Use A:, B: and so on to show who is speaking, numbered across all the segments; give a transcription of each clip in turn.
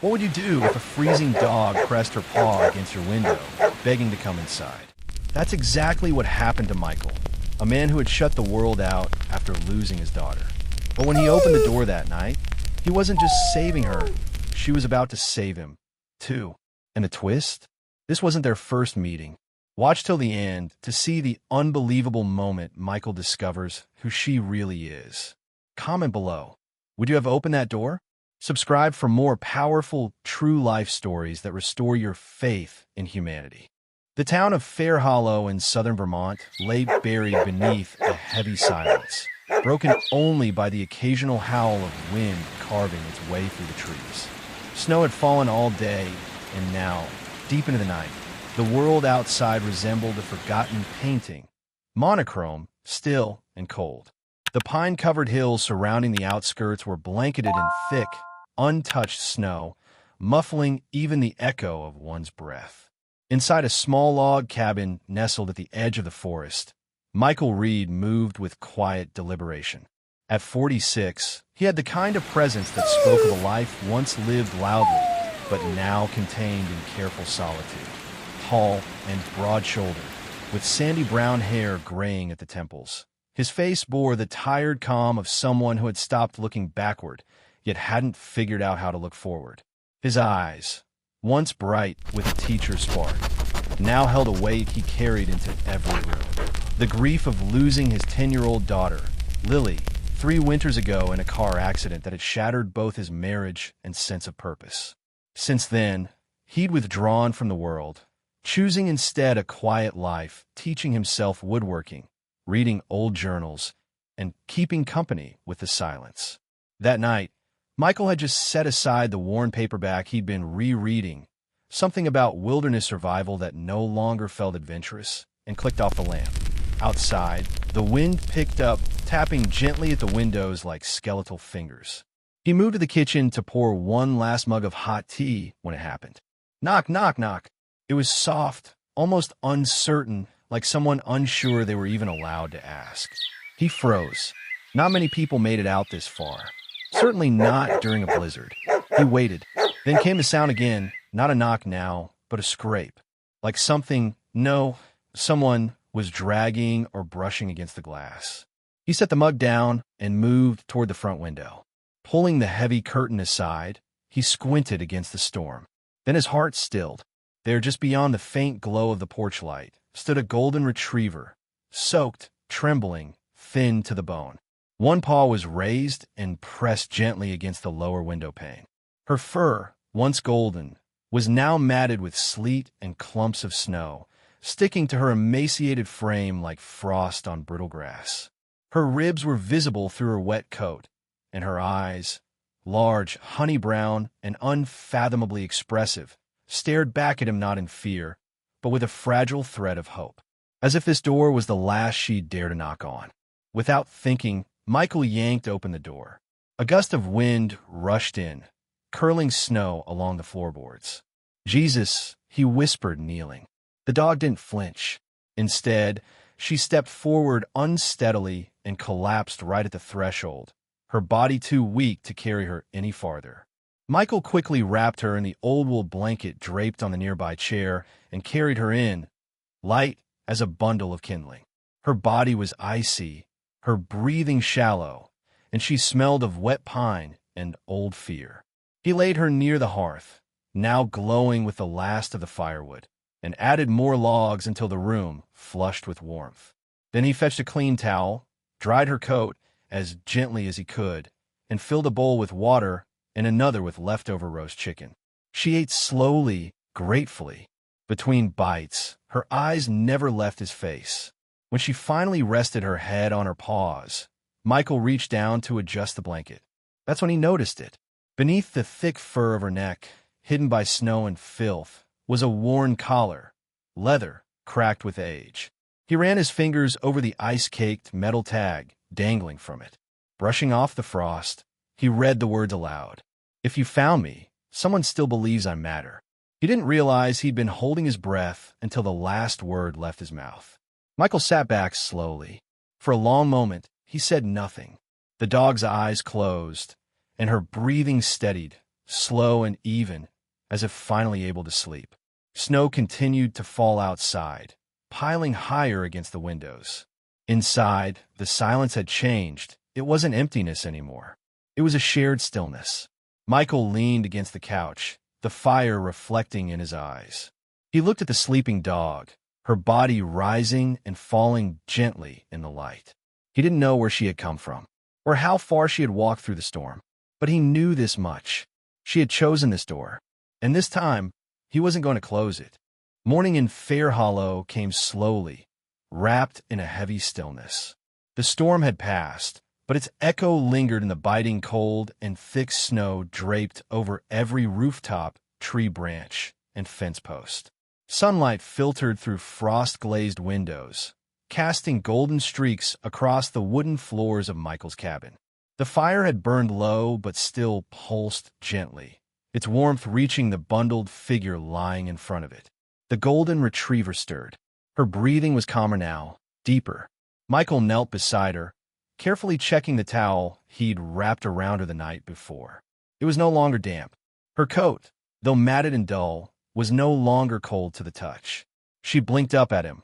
A: What would you do if a freezing dog pressed her paw against your window, begging to come inside? That's exactly what happened to Michael, a man who had shut the world out after losing his daughter. But when he opened the door that night, he wasn't just saving her, she was about to save him, too. And the twist? This wasn't their first meeting. Watch till the end to see the unbelievable moment Michael discovers who she really is. Comment below. Would you have opened that door? Subscribe for more powerful, true life stories that restore your faith in humanity. The town of Fair Hollow in southern Vermont lay buried beneath a heavy silence, broken only by the occasional howl of wind carving its way through the trees. Snow had fallen all day, and now, deep into the night, the world outside resembled a forgotten painting, monochrome, still, and cold. The pine-covered hills surrounding the outskirts were blanketed in thick, untouched snow, muffling even the echo of one's breath. Inside a small log cabin nestled at the edge of the forest, Michael Reed moved with quiet deliberation. At 46, he had the kind of presence that spoke of a life once lived loudly, but now contained in careful solitude. Tall and broad-shouldered, with sandy brown hair graying at the temples. His face bore the tired calm of someone who had stopped looking backward, yet hadn't figured out how to look forward. His eyes, once bright with a teacher's spark, now held a weight he carried into every room. The grief of losing his 10-year-old daughter, Lily, 3 winters ago in a car accident that had shattered both his marriage and sense of purpose. Since then, he'd withdrawn from the world, choosing instead a quiet life, teaching himself woodworking, reading old journals, and keeping company with the silence. That night, Michael had just set aside the worn paperback he'd been rereading, something about wilderness survival that no longer felt adventurous, and clicked off the lamp. Outside, the wind picked up, tapping gently at the windows like skeletal fingers. He moved to the kitchen to pour one last mug of hot tea when it happened. Knock, knock, knock. It was soft, almost uncertain, like someone unsure they were even allowed to ask. He froze. Not many people made it out this far. Certainly not during a blizzard. He waited. Then came the sound again, not a knock now, but a scrape. Like someone was dragging or brushing against the glass. He set the mug down and moved toward the front window. Pulling the heavy curtain aside, he squinted against the storm. Then his heart stilled. There, just beyond the faint glow of the porch light, stood a golden retriever, soaked, trembling, thin to the bone. One paw was raised and pressed gently against the lower window pane. Her fur, once golden, was now matted with sleet and clumps of snow, sticking to her emaciated frame like frost on brittle grass. Her ribs were visible through her wet coat, and her eyes, large, honey brown, and unfathomably expressive, stared back at him not in fear, but with a fragile thread of hope, as if this door was the last she'd dare to knock on. Without thinking, Michael yanked open the door. A gust of wind rushed in, curling snow along the floorboards. "Jesus," he whispered, kneeling. The dog didn't flinch. Instead, she stepped forward unsteadily and collapsed right at the threshold, her body too weak to carry her any farther. Michael quickly wrapped her in the old wool blanket draped on the nearby chair and carried her in, light as a bundle of kindling. Her body was icy, her breathing shallow, and she smelled of wet pine and old fear. He laid her near the hearth, now glowing with the last of the firewood, and added more logs until the room flushed with warmth. Then he fetched a clean towel, dried her coat as gently as he could, and filled a bowl with water and another with leftover roast chicken. She ate slowly, gratefully. Between bites, her eyes never left his face. When she finally rested her head on her paws, Michael reached down to adjust the blanket. That's when he noticed it. Beneath the thick fur of her neck, hidden by snow and filth, was a worn collar, leather cracked with age. He ran his fingers over the ice-caked metal tag dangling from it. Brushing off the frost, he read the words aloud. "If you found me, someone still believes I matter." He didn't realize he'd been holding his breath until the last word left his mouth. Michael sat back slowly. For a long moment, he said nothing. The dog's eyes closed, and her breathing steadied, slow and even, as if finally able to sleep. Snow continued to fall outside, piling higher against the windows. Inside, the silence had changed. It wasn't emptiness anymore. It was a shared stillness. Michael leaned against the couch, the fire reflecting in his eyes. He looked at the sleeping dog, her body rising and falling gently in the light. He didn't know where she had come from, or how far she had walked through the storm, but he knew this much. She had chosen this door, and this time, he wasn't going to close it. Morning in Fair Hollow came slowly, wrapped in a heavy stillness. The storm had passed, but its echo lingered in the biting cold, and thick snow draped over every rooftop, tree branch, and fence post. Sunlight filtered through frost-glazed windows, casting golden streaks across the wooden floors of Michael's cabin. The fire had burned low but still pulsed gently, its warmth reaching the bundled figure lying in front of it. The golden retriever stirred. Her breathing was calmer now, deeper. Michael knelt beside her, carefully checking the towel he'd wrapped around her the night before. It was no longer damp. Her coat, though matted and dull, was no longer cold to the touch. She blinked up at him,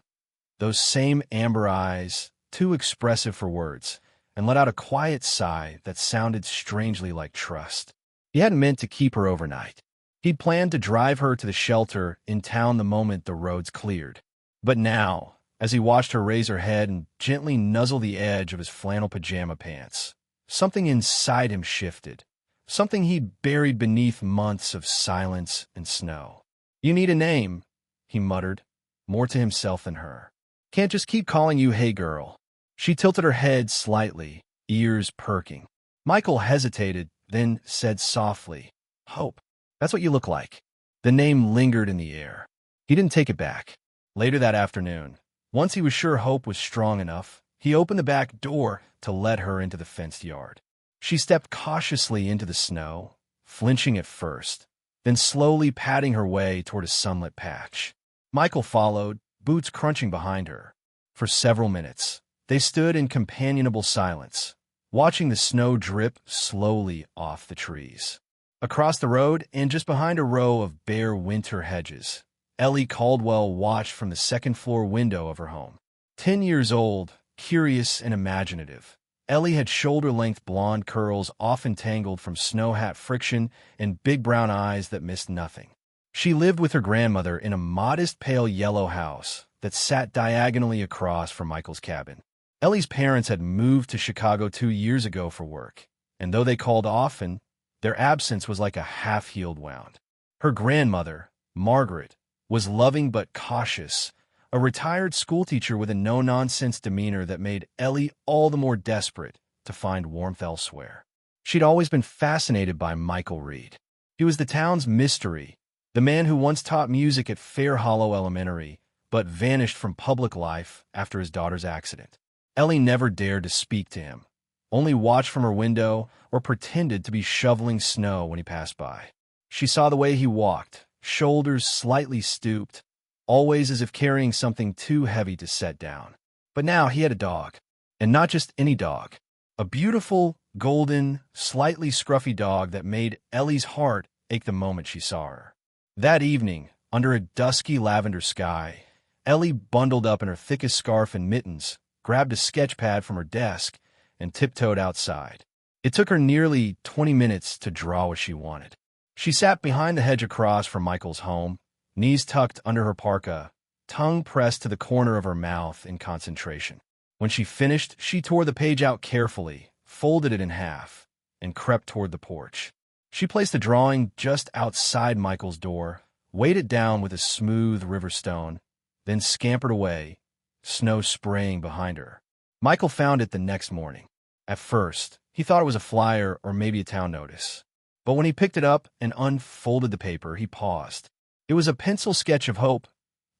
A: those same amber eyes, too expressive for words, and let out a quiet sigh that sounded strangely like trust. He hadn't meant to keep her overnight. He'd planned to drive her to the shelter in town the moment the roads cleared. But now, as he watched her raise her head and gently nuzzle the edge of his flannel pajama pants, something inside him shifted, something he'd buried beneath months of silence and snow. "You need a name," he muttered, more to himself than her. "Can't just keep calling you Hey Girl." She tilted her head slightly, ears perking. Michael hesitated, then said softly, "Hope. That's what you look like." The name lingered in the air. He didn't take it back. Later that afternoon, once he was sure Hope was strong enough, he opened the back door to let her into the fenced yard. She stepped cautiously into the snow, flinching at first, then slowly padding her way toward a sunlit patch. Michael followed, boots crunching behind her. For several minutes, they stood in companionable silence, watching the snow drip slowly off the trees. Across the road, and just behind a row of bare winter hedges, Ellie Caldwell watched from the second-floor window of her home. 10 years old, curious and imaginative, Ellie had shoulder-length blonde curls often tangled from snow hat friction and big brown eyes that missed nothing. She lived with her grandmother in a modest pale yellow house that sat diagonally across from Michael's cabin. Ellie's parents had moved to Chicago 2 years ago for work, and though they called often, their absence was like a half-healed wound. Her grandmother, Margaret, was loving but cautious, a retired schoolteacher with a no-nonsense demeanor that made Ellie all the more desperate to find warmth elsewhere. She'd always been fascinated by Michael Reed. He was the town's mystery, the man who once taught music at Fair Hollow Elementary, but vanished from public life after his daughter's accident. Ellie never dared to speak to him, only watched from her window or pretended to be shoveling snow when he passed by. She saw the way he walked, shoulders slightly stooped, always as if carrying something too heavy to set down. But now he had a dog, and not just any dog. A beautiful, golden, slightly scruffy dog that made Ellie's heart ache the moment she saw her. That evening, under a dusky lavender sky, Ellie bundled up in her thickest scarf and mittens, grabbed a sketch pad from her desk, and tiptoed outside. It took her nearly 20 minutes to draw what she wanted. She sat behind the hedge across from Michael's home, knees tucked under her parka, tongue pressed to the corner of her mouth in concentration. When she finished, she tore the page out carefully, folded it in half, and crept toward the porch. She placed the drawing just outside Michael's door, weighed it down with a smooth river stone, then scampered away, snow spraying behind her. Michael found it the next morning. At first, he thought it was a flyer or maybe a town notice. But when he picked it up and unfolded the paper, he paused. It was a pencil sketch of Hope,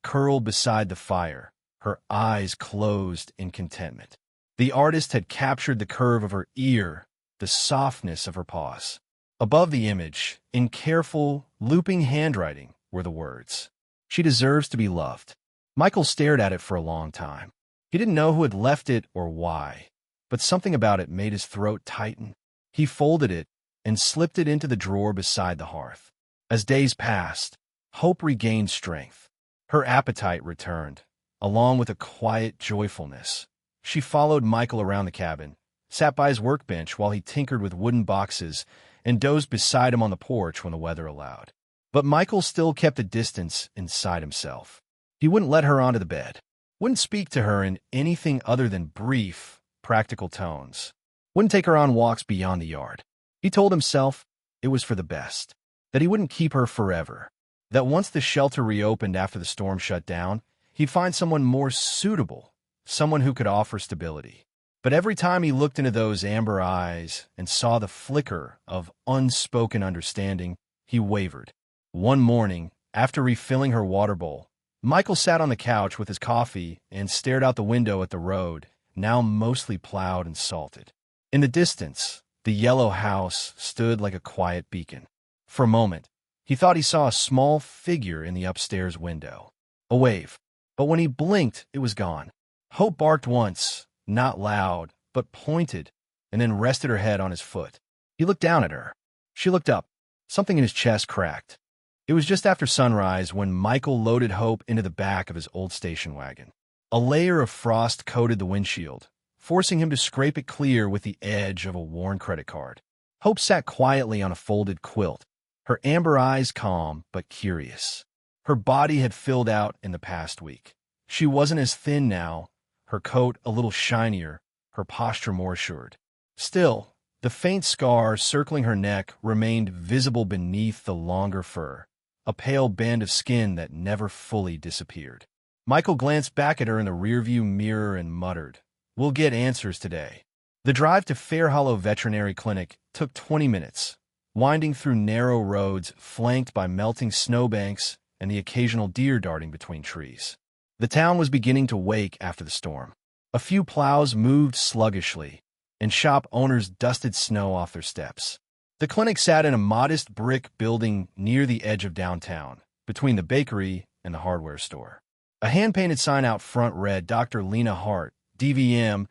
A: curled beside the fire, her eyes closed in contentment. The artist had captured the curve of her ear, the softness of her paws. Above the image, in careful, looping handwriting, were the words, "She deserves to be loved." Michael stared at it for a long time. He didn't know who had left it or why, but something about it made his throat tighten. He folded it, and slipped it into the drawer beside the hearth. As days passed, Hope regained strength. Her appetite returned, along with a quiet joyfulness. She followed Michael around the cabin, sat by his workbench while he tinkered with wooden boxes, and dozed beside him on the porch when the weather allowed. But Michael still kept a distance inside himself. He wouldn't let her onto the bed, wouldn't speak to her in anything other than brief, practical tones, wouldn't take her on walks beyond the yard. He told himself it was for the best, that he wouldn't keep her forever, that once the shelter reopened after the storm shut down, he'd find someone more suitable, someone who could offer stability. But every time he looked into those amber eyes and saw the flicker of unspoken understanding, he wavered. One morning, after refilling her water bowl, Michael sat on the couch with his coffee and stared out the window at the road, now mostly plowed and salted. In the distance, the yellow house stood like a quiet beacon. For a moment, he thought he saw a small figure in the upstairs window. A wave. But when he blinked, it was gone. Hope barked once, not loud, but pointed, and then rested her head on his foot. He looked down at her. She looked up. Something in his chest cracked. It was just after sunrise when Michael loaded Hope into the back of his old station wagon. A layer of frost coated the windshield, forcing him to scrape it clear with the edge of a worn credit card. Hope sat quietly on a folded quilt, her amber eyes calm but curious. Her body had filled out in the past week. She wasn't as thin now, her coat a little shinier, her posture more assured. Still, the faint scar circling her neck remained visible beneath the longer fur, a pale band of skin that never fully disappeared. Michael glanced back at her in the rearview mirror and muttered, "We'll get answers today." The drive to Fair Hollow Veterinary Clinic took 20 minutes, winding through narrow roads flanked by melting snowbanks and the occasional deer darting between trees. The town was beginning to wake after the storm. A few plows moved sluggishly, and shop owners dusted snow off their steps. The clinic sat in a modest brick building near the edge of downtown, between the bakery and the hardware store. A hand-painted sign out front read Dr. Lena Hart, DVM,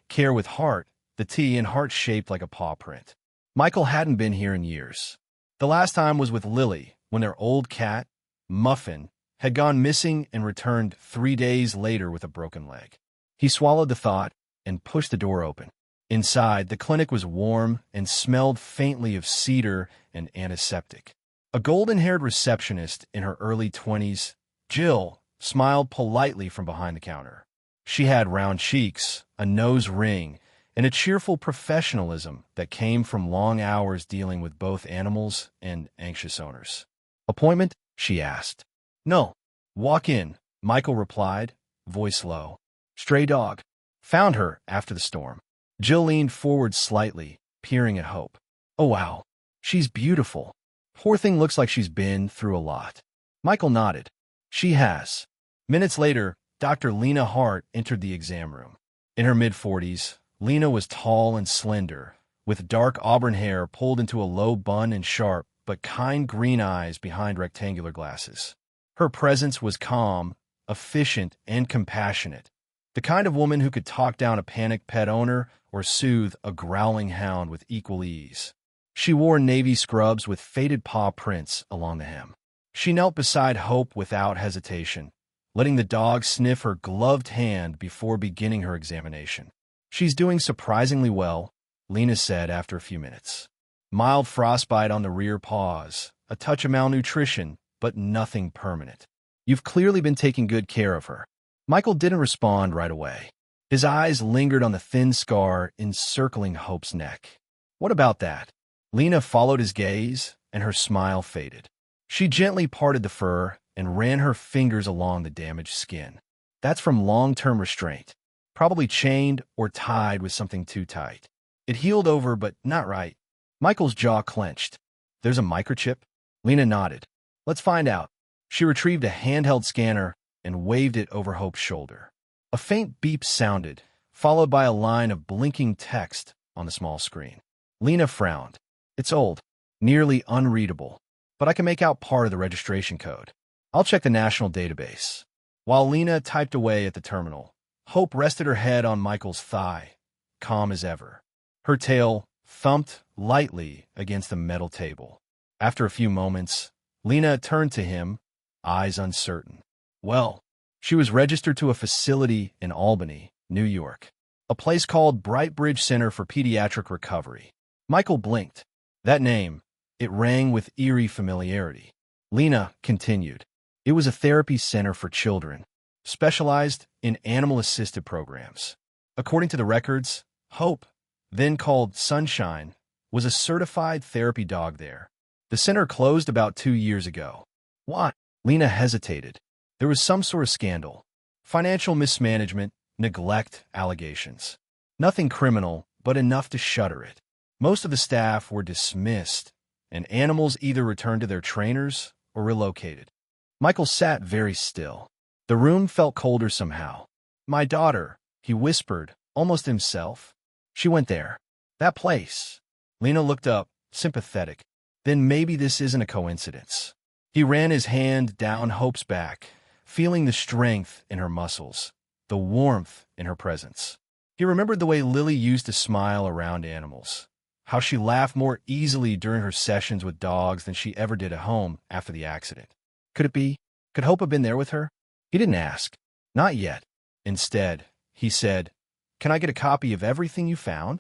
A: Care with Heart, the T in heart shaped like a paw print. Michael hadn't been here in years. The last time was with Lily, when their old cat, Muffin, had gone missing and returned 3 days later with a broken leg. He swallowed the thought and pushed the door open. Inside, the clinic was warm and smelled faintly of cedar and antiseptic. A golden-haired receptionist in her early 20s, Jill, smiled politely from behind the counter. She had round cheeks, a nose ring, and a cheerful professionalism that came from long hours dealing with both animals and anxious owners. "Appointment?" she asked. "No. Walk in," Michael replied, voice low. "Stray dog. Found her after the storm." Jill leaned forward slightly, peering at Hope. "Oh, wow. She's beautiful. Poor thing looks like she's been through a lot." Michael nodded. "She has." Minutes later, Dr. Lena Hart entered the exam room. In her mid-40s, Lena was tall and slender, with dark auburn hair pulled into a low bun and sharp but kind green eyes behind rectangular glasses. Her presence was calm, efficient, and compassionate, the kind of woman who could talk down a panicked pet owner or soothe a growling hound with equal ease. She wore navy scrubs with faded paw prints along the hem. She knelt beside Hope without hesitation, letting the dog sniff her gloved hand before beginning her examination. "She's doing surprisingly well," Lena said after a few minutes. "Mild frostbite on the rear paws, a touch of malnutrition, but nothing permanent. You've clearly been taking good care of her." Michael didn't respond right away. His eyes lingered on the thin scar encircling Hope's neck. "What about that?" Lena followed his gaze, and her smile faded. She gently parted the fur and ran her fingers along the damaged skin. "That's from long-term restraint. Probably chained or tied with something too tight. It healed over, but not right." Michael's jaw clenched. "There's a microchip?" Lena nodded. "Let's find out." She retrieved a handheld scanner and waved it over Hope's shoulder. A faint beep sounded, followed by a line of blinking text on the small screen. Lena frowned. "It's old, nearly unreadable, but I can make out part of the registration code. I'll check the national database." While Lena typed away at the terminal, Hope rested her head on Michael's thigh, calm as ever. Her tail, thumped lightly against the metal table. After a few moments, Lena turned to him, eyes uncertain. Well, she was registered to a facility in Albany, New York, a place called Brightbridge Center for Pediatric Recovery. Michael blinked. That name, it rang with eerie familiarity. Lena continued. It was a therapy center for children, specialized in animal-assisted programs. According to the records, Hope, then called Sunshine, was a certified therapy dog there. The center closed about 2 years ago. Why? Lena hesitated. There was some sort of scandal. Financial mismanagement, neglect allegations. Nothing criminal, but enough to shudder it. Most of the staff were dismissed, and animals either returned to their trainers or relocated. Michael sat very still. The room felt colder somehow. My daughter, he whispered, almost himself. She went there. That place. Lena looked up, sympathetic. Then maybe this isn't a coincidence. He ran his hand down Hope's back, feeling the strength in her muscles, the warmth in her presence. He remembered the way Lily used to smile around animals, how she laughed more easily during her sessions with dogs than she ever did at home after the accident. Could it be? Could Hope have been there with her? He didn't ask. Not yet. Instead, he said, "Can I get a copy of everything you found?"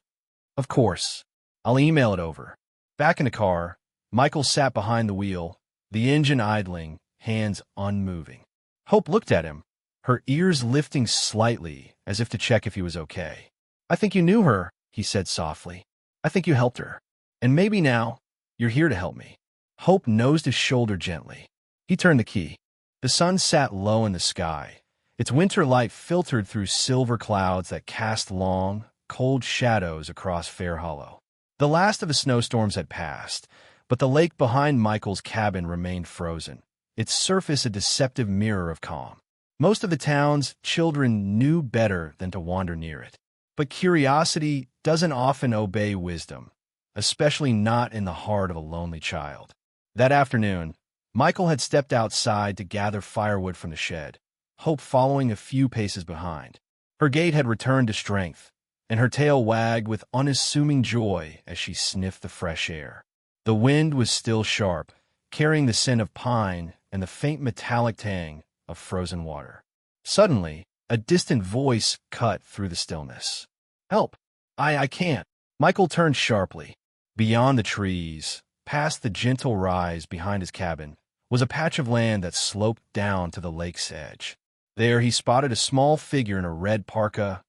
A: Of course. I'll email it over. Back in the car, Michael sat behind the wheel, the engine idling, hands unmoving. Hope looked at him, her ears lifting slightly as if to check if he was okay. "I think you knew her," he said softly. "I think you helped her. And maybe now, you're here to help me." Hope nosed his shoulder gently. He turned the key. The sun sat low in the sky. Its winter light filtered through silver clouds that cast long, cold shadows across Fair Hollow. The last of the snowstorms had passed, but the lake behind Michael's cabin remained frozen, its surface a deceptive mirror of calm. Most of the town's children knew better than to wander near it. But curiosity doesn't often obey wisdom, especially not in the heart of a lonely child. That afternoon, Michael had stepped outside to gather firewood from the shed, Hope following a few paces behind. Her gait had returned to strength, and her tail wagged with unassuming joy as she sniffed the fresh air. The wind was still sharp, carrying the scent of pine and the faint metallic tang of frozen water. Suddenly, a distant voice cut through the stillness. "Help! I can't." Michael turned sharply. Beyond the trees, past the gentle rise behind his cabin, was a patch of land that sloped down to the lake's edge. There he spotted a small figure in a red parka,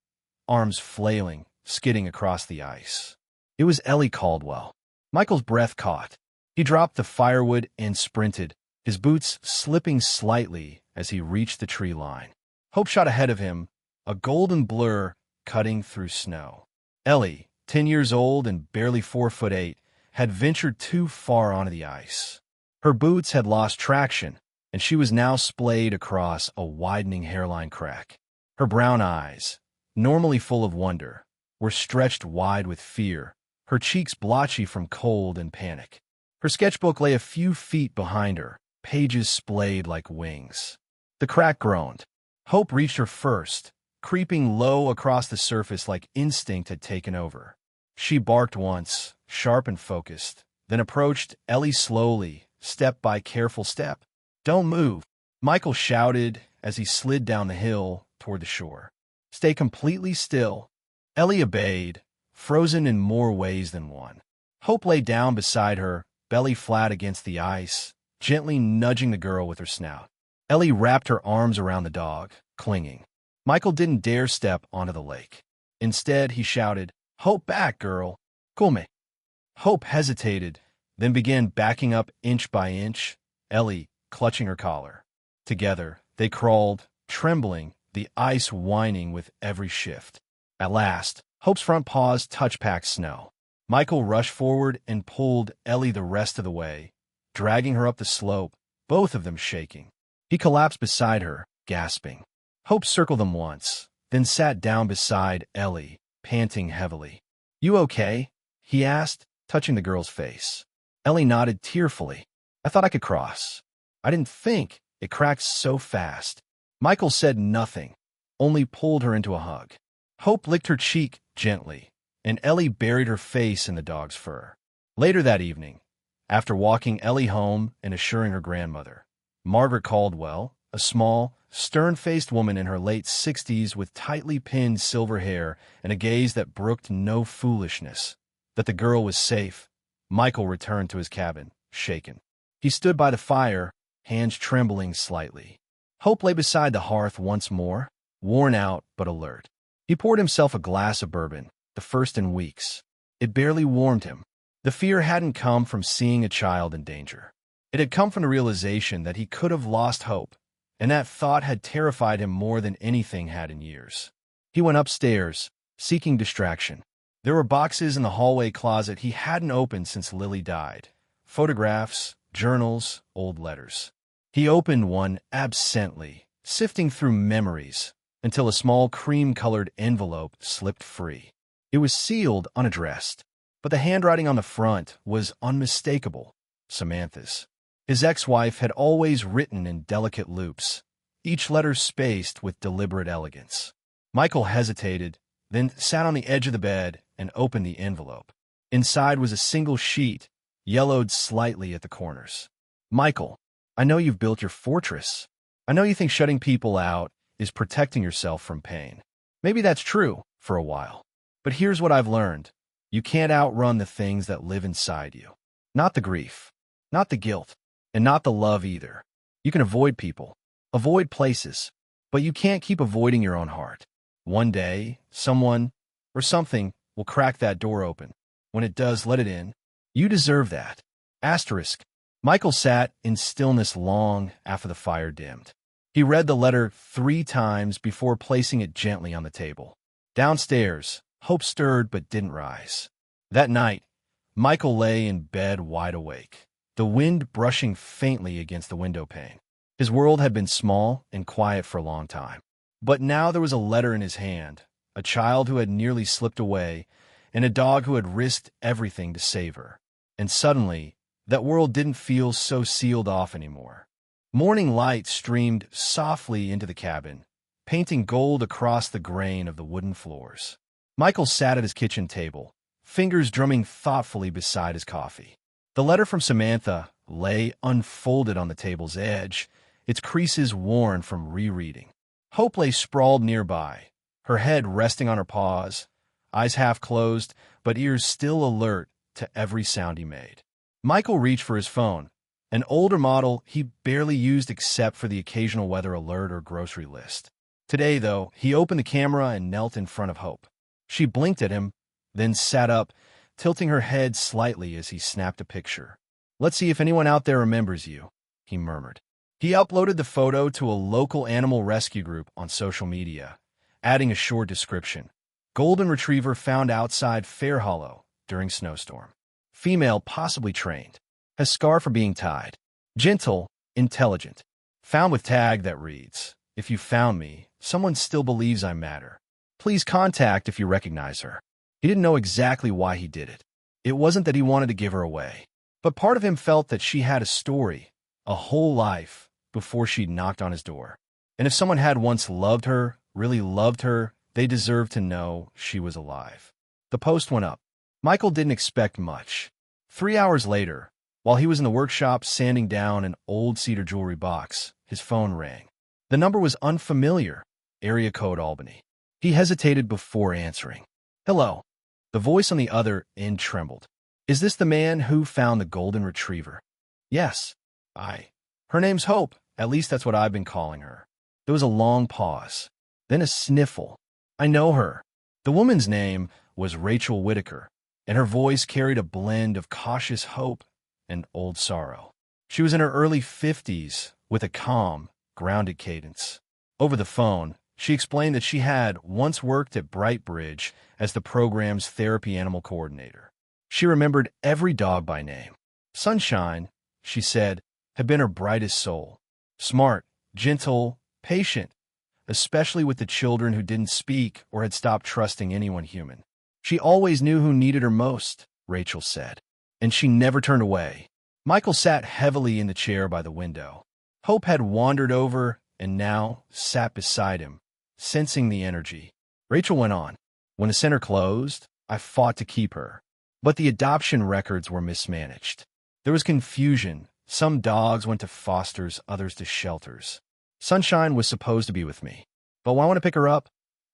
A: arms flailing, skidding across the ice. It was Ellie Caldwell. Michael's breath caught. He dropped the firewood and sprinted, his boots slipping slightly as he reached the tree line. Hope shot ahead of him, a golden blur cutting through snow. Ellie, 10 years old and barely 4'8", had ventured too far onto the ice. Her boots had lost traction, and she was now splayed across a widening hairline crack. Her brown eyes, normally full of wonder, were stretched wide with fear, her cheeks blotchy from cold and panic. Her sketchbook lay a few feet behind her, pages splayed like wings. The crack groaned. Hope reached her first, creeping low across the surface like instinct had taken over. She barked once, sharp and focused, then approached Ellie slowly, step by careful step. "Don't move," Michael shouted as he slid down the hill toward the shore. "Stay completely still." Ellie obeyed, frozen in more ways than one. Hope lay down beside her, belly flat against the ice, gently nudging the girl with her snout. Ellie wrapped her arms around the dog, clinging. Michael didn't dare step onto the lake. Instead, he shouted, "Hope back, girl. Come." Hope hesitated, then began backing up inch by inch, Ellie clutching her collar. Together, they crawled, trembling, the ice whining with every shift. At last, Hope's front paws touched packed snow. Michael rushed forward and pulled Ellie the rest of the way, dragging her up the slope, both of them shaking. He collapsed beside her, gasping. Hope circled them once, then sat down beside Ellie, panting heavily. "You okay?" he asked, touching the girl's face. Ellie nodded tearfully. "I thought I could cross. I didn't think it cracked so fast." Michael said nothing, only pulled her into a hug. Hope licked her cheek gently, and Ellie buried her face in the dog's fur. Later that evening, after walking Ellie home and assuring her grandmother, Margaret Caldwell, a small, stern-faced woman in her late 60s with tightly pinned silver hair and a gaze that brooked no foolishness, that the girl was safe, Michael returned to his cabin, shaken. He stood by the fire, hands trembling slightly. Hope lay beside the hearth once more, worn out but alert. He poured himself a glass of bourbon, the first in weeks. It barely warmed him. The fear hadn't come from seeing a child in danger. It had come from the realization that he could have lost hope, and that thought had terrified him more than anything had in years. He went upstairs, seeking distraction. There were boxes in the hallway closet he hadn't opened since Lily died. Photographs, journals, old letters. He opened one absently, sifting through memories, until a small cream-colored envelope slipped free. It was sealed, unaddressed, but the handwriting on the front was unmistakable. Samantha's. His ex-wife had always written in delicate loops, each letter spaced with deliberate elegance. Michael hesitated, then sat on the edge of the bed and opened the envelope. Inside was a single sheet, yellowed slightly at the corners. Michael, I know you've built your fortress. I know you think shutting people out is protecting yourself from pain. Maybe that's true for a while. But here's what I've learned. You can't outrun the things that live inside you. Not the grief, not the guilt, and not the love either. You can avoid people, avoid places, but you can't keep avoiding your own heart. One day, someone or something will crack that door open. When it does, let it in. You deserve that. Asterisk. Michael sat in stillness long after the fire dimmed. He read the letter 3 times before placing it gently on the table. Downstairs, Hope stirred but didn't rise. That night, Michael lay in bed wide awake, the wind brushing faintly against the window pane. His world had been small and quiet for a long time. But now there was a letter in his hand, a child who had nearly slipped away, and a dog who had risked everything to save her. And suddenly, that world didn't feel so sealed off anymore. Morning light streamed softly into the cabin, painting gold across the grain of the wooden floors. Michael sat at his kitchen table, fingers drumming thoughtfully beside his coffee. The letter from Samantha lay unfolded on the table's edge, its creases worn from rereading. Hope lay sprawled nearby, her head resting on her paws, eyes half closed, but ears still alert to every sound he made. Michael reached for his phone, an older model he barely used except for the occasional weather alert or grocery list. Today, though, he opened the camera and knelt in front of Hope. She blinked at him, then sat up, tilting her head slightly as he snapped a picture. "Let's see if anyone out there remembers you," he murmured. He uploaded the photo to a local animal rescue group on social media, adding a short description. Golden retriever found outside Fair Hollow during snowstorm. Female, possibly trained. Has scar for being tied. Gentle, intelligent. Found with tag that reads, "If you found me, someone still believes I matter. Please contact if you recognize her." He didn't know exactly why he did it. It wasn't that he wanted to give her away, but part of him felt that she had a story, a whole life, before she'd knocked on his door. And if someone had once loved her, really loved her, they deserved to know she was alive. The post went up. Michael didn't expect much. 3 hours later, while he was in the workshop sanding down an old cedar jewelry box, his phone rang. The number was unfamiliar, area code Albany. He hesitated before answering. "Hello." The voice on the other end trembled. "Is this the man who found the golden retriever?" "Yes. Her name's Hope. At least that's what I've been calling her." There was a long pause, then a sniffle. "I know her." The woman's name was Rachel Whitaker, and her voice carried a blend of cautious hope and old sorrow. She was in her early 50s, with a calm, grounded cadence. Over the phone, she explained that she had once worked at Brightbridge as the program's therapy animal coordinator. She remembered every dog by name. Sunshine, she said, had been her brightest soul. Smart, gentle, patient, especially with the children who didn't speak or had stopped trusting anyone human. She always knew who needed her most, Rachel said, and she never turned away. Michael sat heavily in the chair by the window. Hope had wandered over and now sat beside him, sensing the energy. Rachel went on. "When the center closed, I fought to keep her. But the adoption records were mismanaged. There was confusion. Some dogs went to fosters, others to shelters. Sunshine was supposed to be with me. But when I went to pick her up,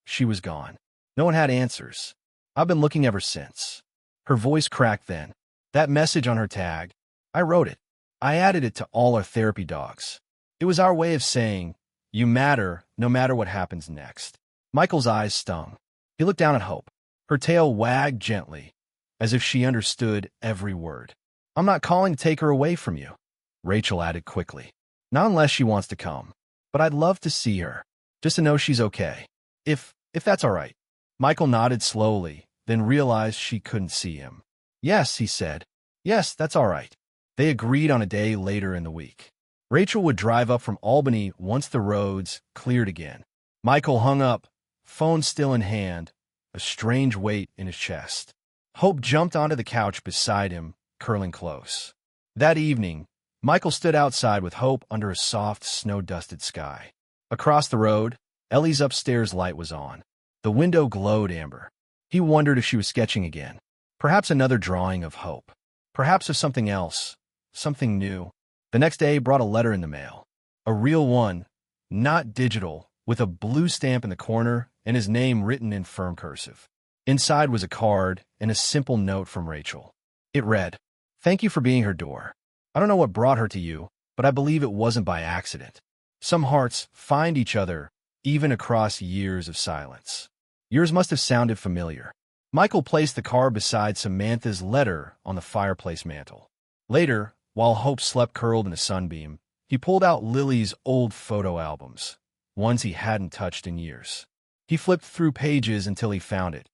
A: she was gone. No one had answers. I've been looking ever since. Her voice cracked then. That message on her tag, I wrote it. I added it to all our therapy dogs. It was our way of saying, you matter no matter what happens next. Michael's eyes stung. He looked down at Hope. Her tail wagged gently, as if she understood every word. I'm not calling to take her away from you, Rachel added quickly. Not unless she wants to come. But I'd love to see her, just to know she's okay. If that's all right. Michael nodded slowly, then realized she couldn't see him. Yes, he said. Yes, that's all right. They agreed on a day later in the week. Rachel would drive up from Albany once the roads cleared again. Michael hung up, phone still in hand, a strange weight in his chest. Hope jumped onto the couch beside him, curling close. That evening, Michael stood outside with Hope under a soft, snow-dusted sky. Across the road, Ellie's upstairs light was on. The window glowed amber. He wondered if she was sketching again. Perhaps another drawing of Hope. Perhaps of something else, something new. The next day brought a letter in the mail. A real one, not digital, with a blue stamp in the corner and his name written in firm cursive. Inside was a card and a simple note from Rachel. It read, "Thank you for being her door. I don't know what brought her to you, but I believe it wasn't by accident. Some hearts find each other, even across years of silence." Yours must have sounded familiar. Michael placed the card beside Samantha's letter on the fireplace mantel. Later, while Hope slept curled in a sunbeam, he pulled out Lily's old photo albums, ones he hadn't touched in years. He flipped through pages until he found it.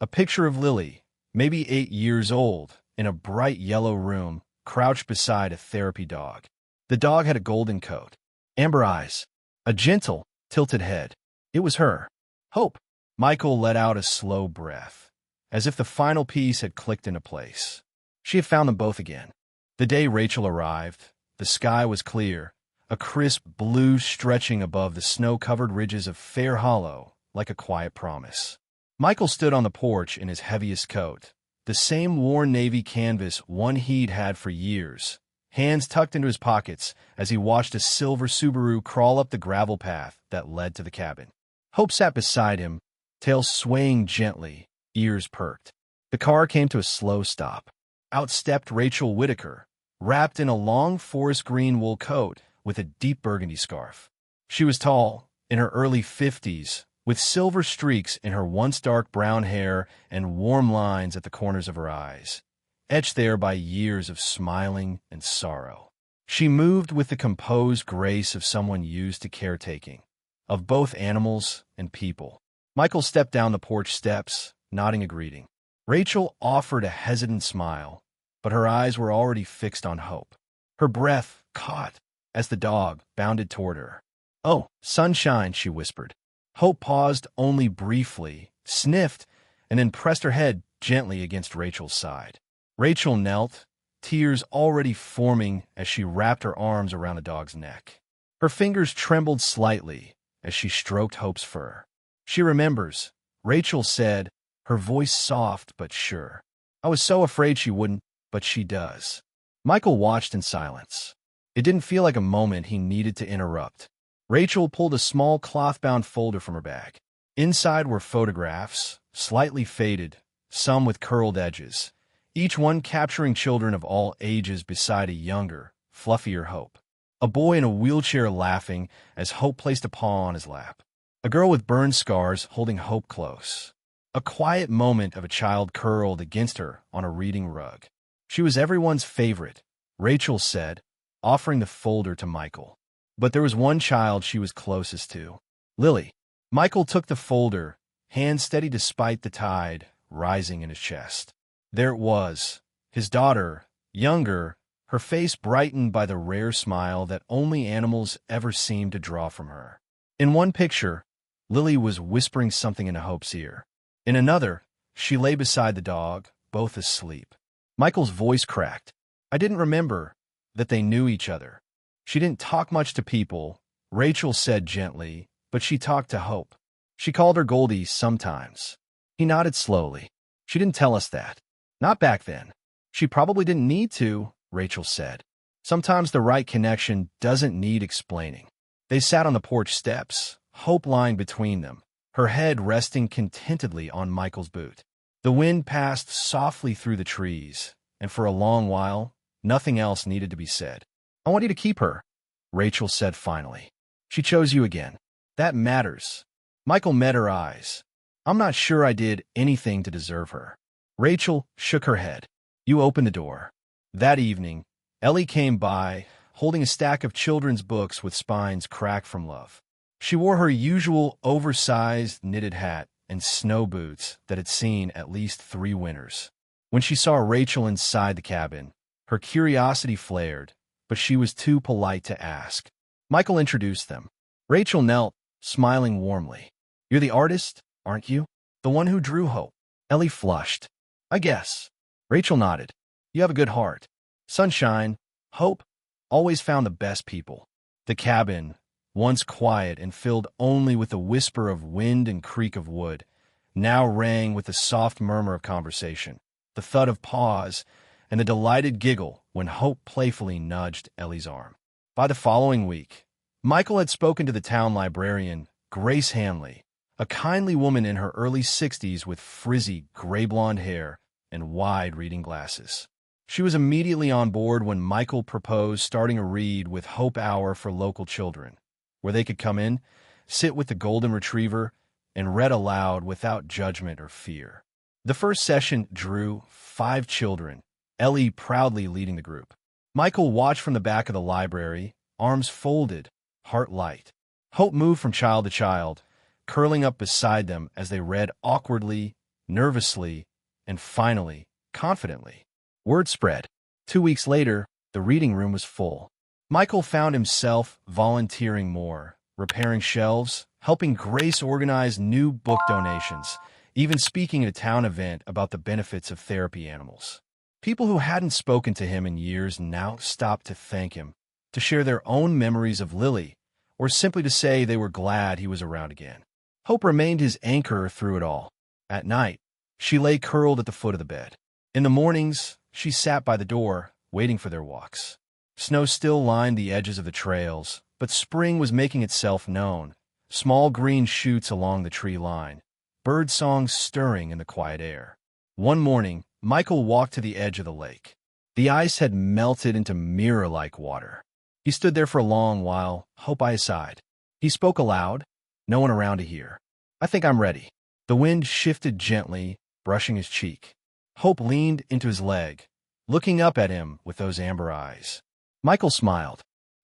A: A picture of Lily, maybe 8 years old, in a bright yellow room, crouched beside a therapy dog. The dog had a golden coat, amber eyes, a gentle, tilted head. It was her. Hope. Michael let out a slow breath, as if the final piece had clicked into place. She had found them both again. The day Rachel arrived, the sky was clear, a crisp blue stretching above the snow-covered ridges of Fair Hollow like a quiet promise. Michael stood on the porch in his heaviest coat, the same worn navy canvas one he'd had for years, hands tucked into his pockets as he watched a silver Subaru crawl up the gravel path that led to the cabin. Hope sat beside him, tail swaying gently, ears perked. The car came to a slow stop. Out stepped Rachel Whitaker, wrapped in a long forest green wool coat with a deep burgundy scarf. She was tall, in her early 50s, with silver streaks in her once dark brown hair and warm lines at the corners of her eyes, etched there by years of smiling and sorrow. She moved with the composed grace of someone used to caretaking, of both animals and people. Michael stepped down the porch steps, nodding a greeting. Rachel offered a hesitant smile, but her eyes were already fixed on Hope. Her breath caught as the dog bounded toward her. "Oh, Sunshine," she whispered. Hope paused only briefly, sniffed, and then pressed her head gently against Rachel's side. Rachel knelt, tears already forming as she wrapped her arms around the dog's neck. Her fingers trembled slightly as she stroked Hope's fur. "She remembers," Rachel said, her voice soft but sure. "I was so afraid she wouldn't, but she does." Michael watched in silence. It didn't feel like a moment he needed to interrupt. Rachel pulled a small cloth-bound folder from her bag. Inside were photographs, slightly faded, some with curled edges, each one capturing children of all ages beside a younger, fluffier Hope. A boy in a wheelchair laughing as Hope placed a paw on his lap. A girl with burn scars holding Hope close. A quiet moment of a child curled against her on a reading rug. She was everyone's favorite, Rachel said, offering the folder to Michael. But there was one child she was closest to. Lily. Michael took the folder, hands steady despite the tide rising in his chest. There it was, his daughter, younger, her face brightened by the rare smile that only animals ever seemed to draw from her. In one picture, Lily was whispering something into Hope's ear. In another, she lay beside the dog, both asleep. Michael's voice cracked. "I didn't remember that they knew each other. She didn't talk much to people," Rachel said gently, "but she talked to Hope. She called her Goldie sometimes." He nodded slowly. She didn't tell us that. Not back then. She probably didn't need to, Rachel said. Sometimes the right connection doesn't need explaining. They sat on the porch steps, Hope lying between them, her head resting contentedly on Michael's boot. The wind passed softly through the trees, and for a long while, nothing else needed to be said. I want you to keep her, Rachel said finally. She chose you again. That matters. Michael met her eyes. I'm not sure I did anything to deserve her. Rachel shook her head. You opened the door. That evening, Ellie came by, holding a stack of children's books with spines cracked from love. She wore her usual oversized knitted hat and snow boots that had seen at least 3 winters. When she saw Rachel inside the cabin, her curiosity flared, but she was too polite to ask. Michael introduced them. Rachel knelt, smiling warmly. You're the artist, aren't you? The one who drew Hope. Ellie flushed. I guess. Rachel nodded. You have a good heart. Sunshine, Hope, always found the best people. The cabin, once quiet and filled only with the whisper of wind and creak of wood, now rang with the soft murmur of conversation, the thud of paws, and the delighted giggle when Hope playfully nudged Ellie's arm. By the following week, Michael had spoken to the town librarian, Grace Hanley, a kindly woman in her early 60s with frizzy gray-blonde hair and wide reading glasses. She was immediately on board when Michael proposed starting a read with Hope Hour for local children, where they could come in, sit with the golden retriever, and read aloud without judgment or fear. The first session drew 5 children, Ellie proudly leading the group. Michael watched from the back of the library, arms folded, heart light. Hope moved from child to child, curling up beside them as they read awkwardly, nervously, and finally, confidently. Word spread. 2 weeks later, the reading room was full. Michael found himself volunteering more, repairing shelves, helping Grace organize new book donations, even speaking at a town event about the benefits of therapy animals. People who hadn't spoken to him in years now stopped to thank him, to share their own memories of Lily, or simply to say they were glad he was around again. Hope remained his anchor through it all. At night, she lay curled at the foot of the bed. In the mornings, she sat by the door, waiting for their walks. Snow still lined the edges of the trails, but spring was making itself known. Small green shoots along the tree line, bird songs stirring in the quiet air. One morning, Michael walked to the edge of the lake. The ice had melted into mirror-like water. He stood there for a long while, Hope by his side. He spoke aloud, no one around to hear. I think I'm ready. The wind shifted gently, brushing his cheek. Hope leaned into his leg, looking up at him with those amber eyes. Michael smiled.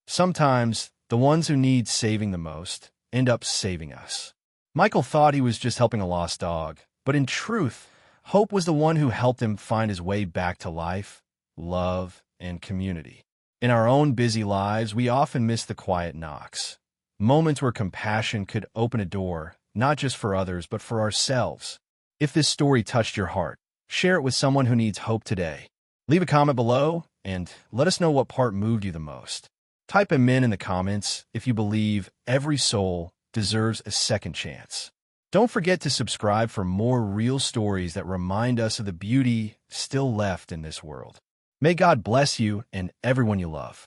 A: Sometimes, the ones who need saving the most end up saving us. Michael thought he was just helping a lost dog, but in truth, Hope was the one who helped him find his way back to life, love, and community. In our own busy lives, we often miss the quiet knocks, moments where compassion could open a door, not just for others, but for ourselves. If this story touched your heart, share it with someone who needs hope today. Leave a comment below, and let us know what part moved you the most. Type "Amen" in the comments if you believe every soul deserves a second chance. Don't forget to subscribe for more real stories that remind us of the beauty still left in this world. May God bless you and everyone you love.